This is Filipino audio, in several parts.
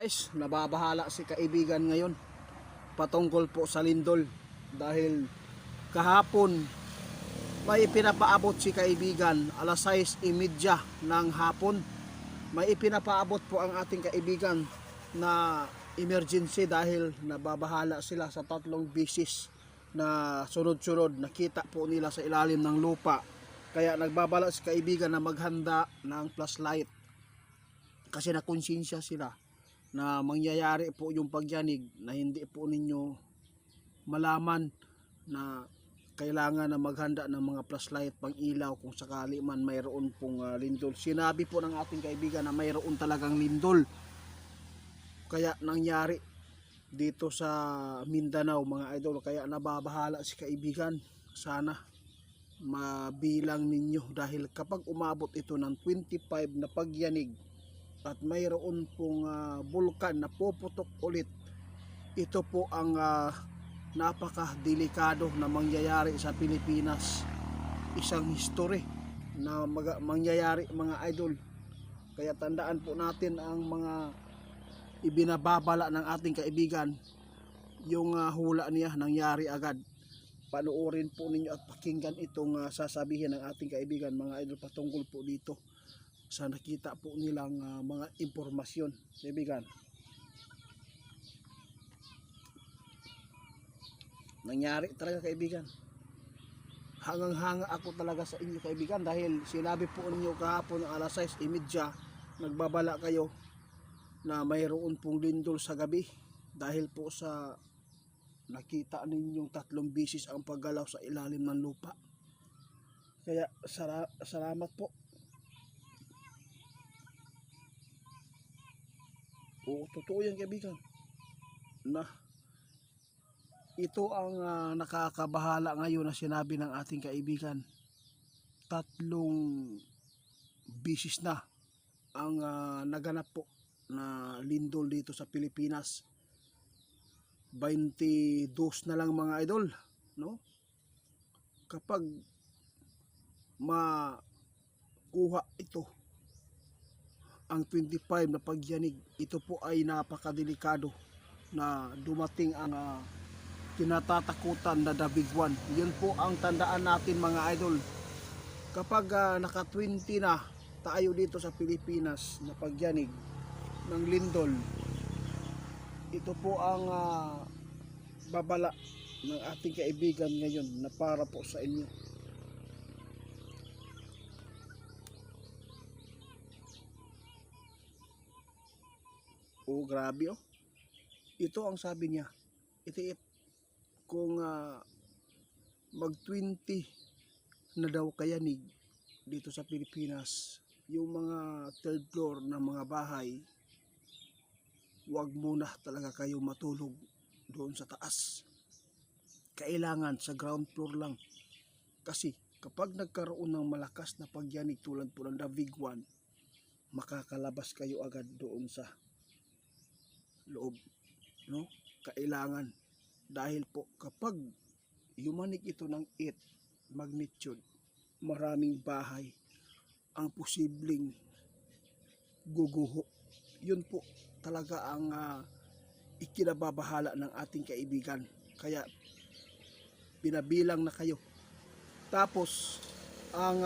guys, nababahala si kaibigan ngayon patungkol po sa lindol dahil kahapon may ipinapaabot si kaibigan alas 6:30 ng hapon. May ipinapaabot po ang ating kaibigan na emergency dahil nababahala sila sa 3 bisis na sunod-sunod nakita po nila sa ilalim ng lupa. Kaya nagbabala si kaibigan na maghanda ng flashlight kasi nakonsensya sila na mangyayari po yung pagyanig na hindi po ninyo malaman na kailangan na maghanda ng mga flashlight pang ilaw kung sakali man mayroon pong lindol. Sinabi po ng ating kaibigan na mayroon talagang lindol. Kaya nangyari dito sa Mindanao mga idol. Kaya nababahala si kaibigan. Sana mabilang ninyo dahil kapag umabot ito ng 25 na pagyanig at mayroon pong bulkan na puputok ulit, ito po ang napaka-delikado na mangyayari sa Pilipinas. Isang history na mangyayari mga idol. Kaya tandaan po natin ang mga ibinababala ng ating kaibigan. Yung hula niya nangyari agad. Panoorin po ninyo at pakinggan itong sasabihin ng ating kaibigan mga idol patungkol po dito sa nakita po nilang mga impormasyon. Kaibigan, nangyari talaga kaibigan. Hangang-hanga ako talaga sa inyo kaibigan dahil sinabi po ninyo kahapon ng alas 6:30 nagbabala kayo na mayroon pong lindol sa gabi dahil po sa nakita ninyong 3 bisis ang paggalaw sa ilalim ng lupa. Kaya salamat po. Oo, totoo yan kaibigan na ito ang nakakabahala ngayon na sinabi ng ating kaibigan. 3 bisis na ang naganap po na lindol dito sa Pilipinas. 22 na lang mga idol, no? Kapag makuha ito ang 25 na pagyanig, ito po ay napakadelikado na dumating ang kinatatakutan na the big one. Yun po ang tandaan natin mga idol. Kapag naka 20 na tayo dito sa Pilipinas na pagyanig ng lindol, ito po ang babala ng ating kaibigan ngayon na para po sa inyo. Oh, grabe oh. Ito ang sabi niya. Itiit kung mag 20 na daw kayanig dito sa Pilipinas, yung mga third floor na mga bahay, wag muna talaga kayo matulog doon sa taas. Kailangan sa ground floor lang. Kasi kapag nagkaroon ng malakas na pagyanig tulad po ng the big one, makakalabas kayo agad doon sa loob, no? Kailangan dahil po kapag yumanig ito ng 8 magnitude, maraming bahay ang posibleng guguho. Yun po talaga ang ikinababahala ng ating kaibigan. Kaya pinabilang na kayo. Tapos ang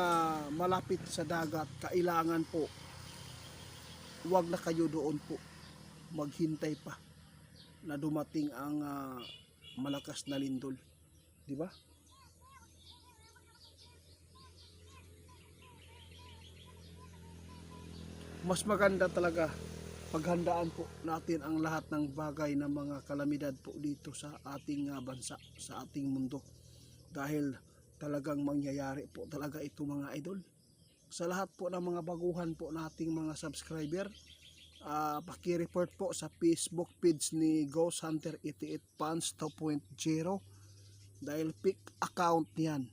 malapit sa dagat, kailangan po wag na kayo doon po, maghintay pa na dumating ang malakas na lindol, di ba? Mas maganda talaga paghandaan po natin ang lahat ng bagay na mga kalamidad po dito sa ating bansa, sa ating mundo, dahil talagang mangyayari po talaga ito mga idol. Sa lahat po ng mga baguhan po nating mga subscriber, paki-report po sa Facebook page ni Ghost Hunter 88 Fans 2.0 dahil fake account yan.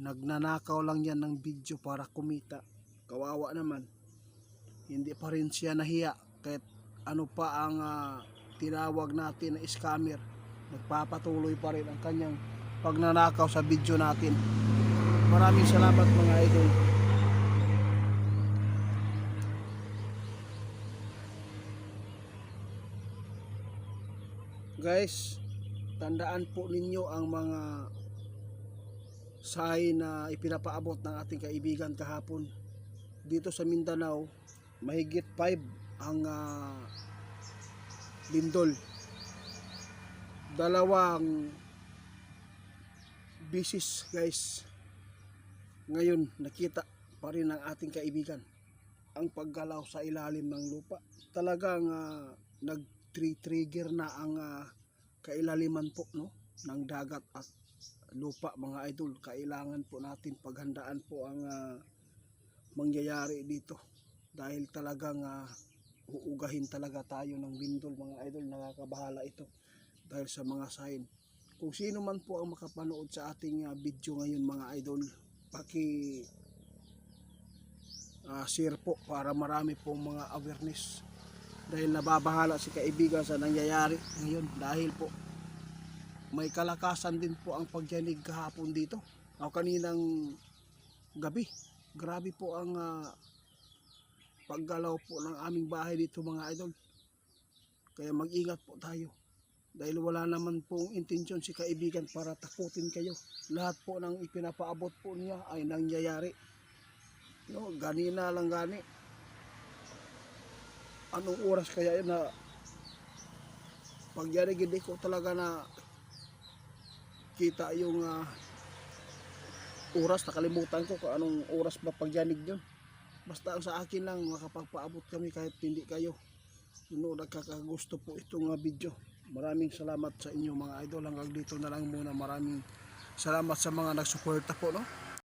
Nagnanakaw lang yan ng video para kumita. Kawawa naman, hindi pa rin siya nahiya kahit ano pa ang tinawag natin na scammer. Nagpapatuloy pa rin ang kanyang pagnanakaw sa video natin. Maraming salamat mga idol. Guys, tandaan po ninyo ang mga sign na ipinapaabot ng ating kaibigan kahapon. Dito sa Mindanao, mahigit 5 ang lindol. Dalawang bisis guys. Ngayon nakita pa rin ng ating kaibigan ang paggalaw sa ilalim ng lupa. Talagang nag-trigger na ang kailaliman po, no, ng dagat at lupa mga idol. Kailangan po natin paghandaan po ang mangyayari dito dahil talagang uugahin talaga tayo ng lindol mga idol. Nakakabahala ito dahil sa mga sign. Kung sino man po ang makapanood sa ating video ngayon mga idol, paki share po para marami pong mga awareness dahil nababahala si kaibigan sa nangyayari ngayon dahil po may kalakasan din po ang pagyanig kahapon dito o kaninang gabi. Grabe po ang paggalaw po ng aming bahay dito mga idol, kaya mag-ingat po tayo dahil wala naman pong intensyon si kaibigan para takutin kayo. Lahat po ng ipinapaabot po niya ay nangyayari, no, ganina lang gani. Anong oras kaya yun na pagyanig? Hindi ko talaga na kita yung oras, nakalimutan ko kung anong oras ba pagyanig yun. Basta ang sa akin lang, makapagpaabot kami kahit hindi kayo, nagkakagusto po itong video. Maraming salamat sa inyo mga idol. Hanggang dito na lang muna. Maraming salamat sa mga nagsuporta po, no.